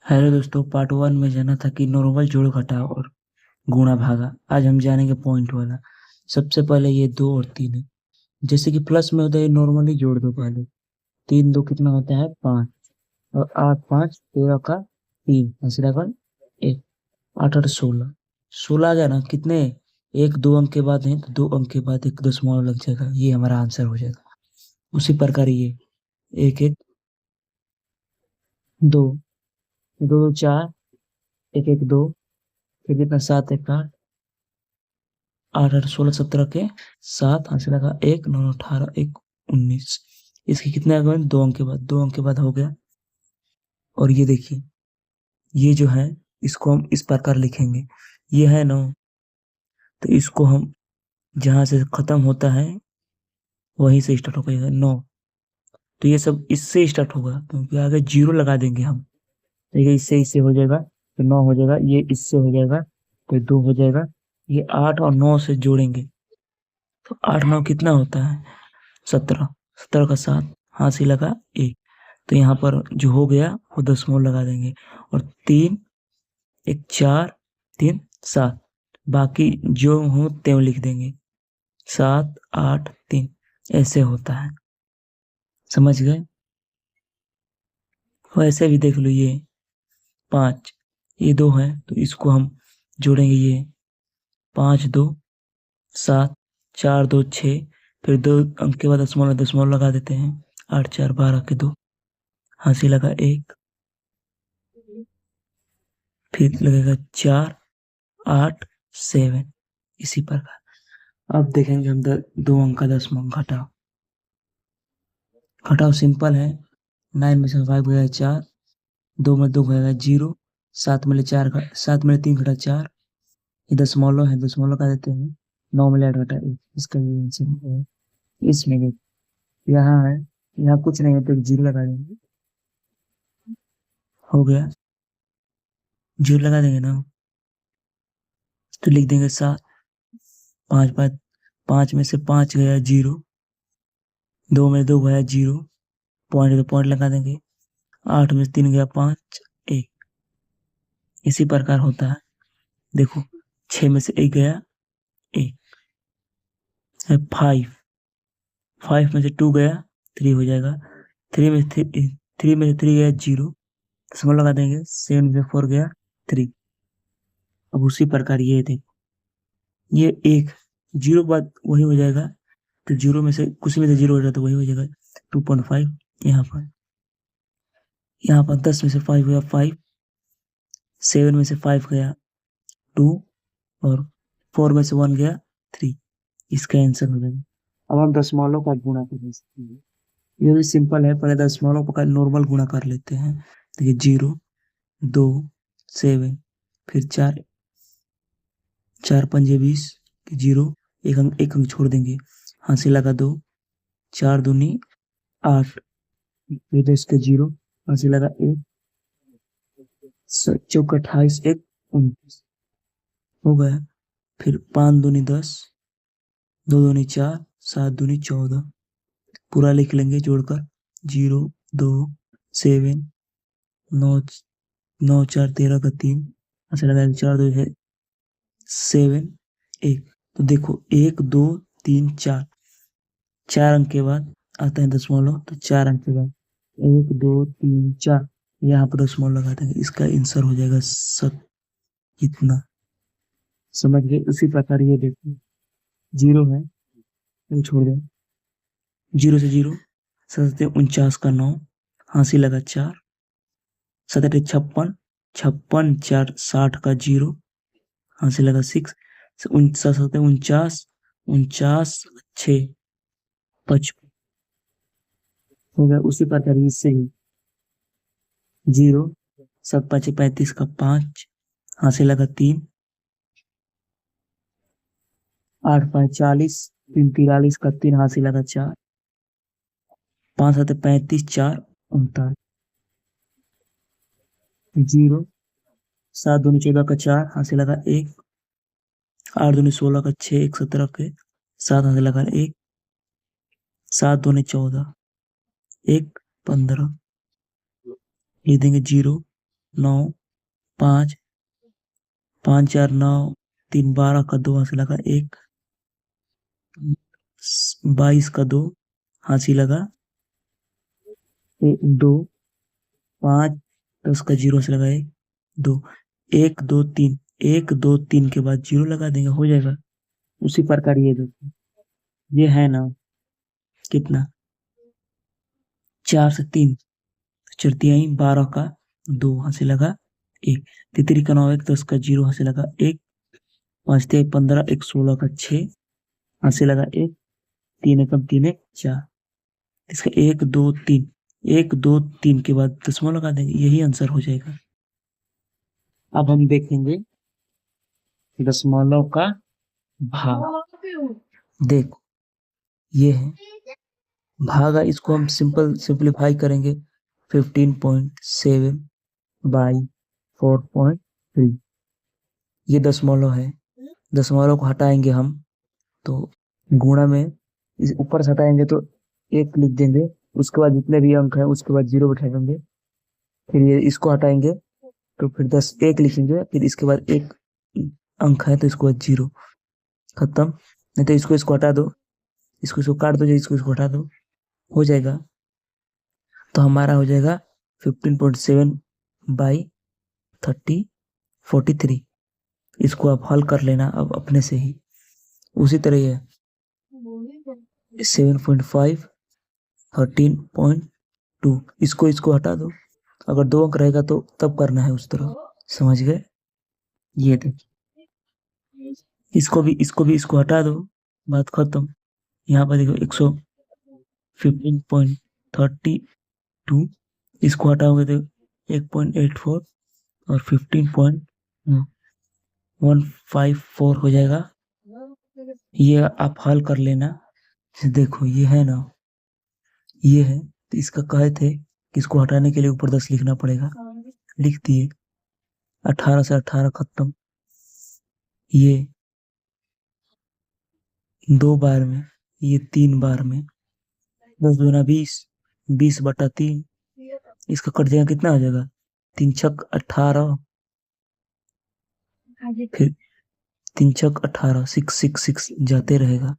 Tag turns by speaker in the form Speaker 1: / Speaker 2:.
Speaker 1: Hello दोस्तों, part one में जाना था कि नॉर्मल जोड़ घटाव और गुणा भागा। आज हम जानेंगे पॉइंट वाला। सबसे पहले ये दो और तीन है। जैसे कि प्लस में होता है, नॉर्मली जोड़ दो पहले। तीन दो कितना होता है? पाँच। और आठ पाँच 13 का तीन तीसरा का एक। आठ आठ 16। 16 आ गया ना? कितने? एक दो अंक के बाद है तो दो अंक के बाद एक दशमलव लग जाएगा, ये हमारा आंसर हो जाएगा। उसी प्रकार ये एक एक दो, दो दो चार, एक एक दो, फिर कितना? सात एक आठ, आठ आठ 16 17 के सात, हाथ से लगा एक, नौ नौ 18, एक 19। इसके कितने आ गए? दो अंक के बाद, दो अंक के बाद हो गया। और ये देखिए, ये जो है इसको हम इस प्रकार लिखेंगे। ये है 9, तो इसको हम जहां से खत्म होता है वहीं से स्टार्ट होगा 9। तो ये सब इससे स्टार्ट होगा, क्योंकि आगे जीरो लगा देंगे हम। ठीक है, इससे इससे हो जाएगा तो 9 हो जाएगा, ये इससे हो जाएगा तो 2 हो जाएगा। ये 8 और 9 से जोड़ेंगे तो 8 9 कितना होता है? 17। 17 का 7, हाथ से लगा एक। तो यहाँ पर जो हो गया वो दशमलव लगा देंगे। और तीन एक चार, तीन सात, बाकी जो हो त्यों लिख देंगे। सात आठ तीन, ऐसे होता है। समझ गए? वैसे भी देख लो, ये पाँच, ये दो है तो इसको हम जोड़ेंगे। ये पाँच दो सात, चार दो छः, फिर दो अंक के बाद दशमलव दशमलव लगा देते हैं। आठ चार 12 के दो, हंसी लगा एक, फिर लगेगा चार, आठ, सेवन। इसी प्रकार अब देखेंगे हम दो अंक का दशमलव घटाओ। घटाओ सिंपल है। 9 में से 5 गया 4, 2 में 2 गया 0, 7 में 4 का 7 में 3 घटा 4, ये दशमलव है, दशमलव का देते हैं। 9 में 8 घटा 1, इसका ये आंसर है। इसमें देखो, यहाँ है, यहाँ कुछ नहीं है तो एक जीरो लगा देंगे। हो गया, जीरो लगा देंगे ना, तो लिख देंगे 7। पाँच पाँच, 5 में से 5 गया 0, 2 में 2 गया 0, पॉइंट तो पॉइंट लगा देंगे। 8 में से 3 गया 5, 1। इसी प्रकार होता है। देखो, 6 में से 1 गया 1 है 5, 5 में से 2 गया 3 हो जाएगा। 3 में से 3 गया 0, दशमलव लगा देंगे। 7 में से 4 गया 3। अब उसी प्रकार ये देखो, ये एक जीरो के बाद वही हो जाएगा, तो जीरो में से कुछ में से जीरो हो जाए तो वही हो जाएगा 2.5। यहाँ पर 10 में से 5 गया 5, 7 में से 5 गया 2, और 4 में से 1 गया 3। इसका आंसर हो जाएगा। अब हम दशमलव का गुणा कर सकते हैं। ये भी सिंपल है, पहले दशमलव का नॉर्मल गुणा कर लेते हैं। देखिए 0 2 7, फिर 4, 4 पंजे 20, 0, एक अंक छोड़ देंगे, हाथ से लगा 2, 4 दूनी 8, फिर इसके 0, हाथ से लगा 1, चौक 28, एक 29 हो गया। फिर 5 दूनी 10, 2 दूनी 4, 7 दूनी 14, पूरा लिख लेंगे जोड़कर। 0 2 7, 9 9 4 13 का 3, ऐसा लगा 4 2 है 7, 1। तो देखो 1 2 3 4, 4 अंक के बाद आता है दशमलव, तो 4 अंक के बाद 1 2 3 4, यहाँ पर दशमलव लगा देंगे। इसका आंसर हो जाएगा 7। इतना समझ गए? उसी प्रकार ये देखो, 0 है तो छोड़ दें। 0 से 0, 49 का 9, हासिल लगा 4, 7 56, 56 4 60 का 0, हासिल लगा 6, 49 49 6 55 हो गया। उसी प्रकार इससे ही 0 7 5 35 का 5, हासिल लगा 3, 8 5 40, 3 43 का 3, हासिल लगा 4, 5 7 35 4 39, 0 7 दूनी 14 का 4, हासिल लगा 1, 8 दूनी 16 का 6, 1 17 के 7, हासिल लगा 1, 7 दूनी 14, 1 15, लिख देंगे 0, 9, 5, 5 4 9, 3 12 का 2 हाथ से लगा 1, 22 का 2 हाथ से लगा 2, 5 10 का 0 से लगा 1, 2, 1 2 3, 1 2 3 के बाद 0 लगा देंगे, हो जाएगा। उसी प्रकार ये देखो, ये है ना कितना, 4 से 3 चरतियाई, 12 का 2 हाथ से लगा 1, तितरी का 9 1 10 का 0 हाथ से लगा 1, 5 तिहाई 15 1 16 का 6 हाथ से लगा 1, 3 एकम 3 1 4, इसका 1 2 3, 1 2 3 के बाद दशमलव लगा देंगे, यही आंसर हो जाएगा। अब हम देखेंगे दशमलव का भाग। देखो ये है भागा, इसको हम सिंप्लीफाई करेंगे 15.7 बाई 4.3, ये दशमलव है। दशमलव को हटाएंगे हम तो गुणा में इस ऊपर से हटाएंगे तो 1 लिख देंगे, उसके बाद जितने भी अंक है उसके बाद 0 बैठा देंगे, फिर ये इसको हटाएंगे तो फिर 10 1 लिखेंगे, फिर इसके बाद 1 अंक है तो इसको बाद 0, खत्म। नहीं तो इसको हटा दो, इसको काट दो, इसको हटा दो, हो जाएगा। तो हमारा हो जाएगा 15.7 बाई 43। इसको आप हल कर लेना अब अपने से ही। उसी तरह ये 7.5 13.2, इसको हटा दो, अगर 2 अंक रहेगा तो तब करना है उस तरह, समझ गए। ये देखिए इसको हटा दो, बात खत्म। यहाँ पर देखो 15.32, इसको हटाओगे तो 1.84 और 15.154 हो जाएगा। ये आप हल कर लेना। देखो ये है ना, ये है तो इसका कहे थे कि इसको हटाने के लिए ऊपर 10 लिखना पड़ेगा, लिख दिए। 18 से 18 खत्म, ये 2 बार में, ये 3 बार में, 10 दूना 20, 20/3, इसका कट जाएगा, कितना हो जाएगा 3 छक 18, फिर 3 छक 18, 6 6 6 जाते रहेगा।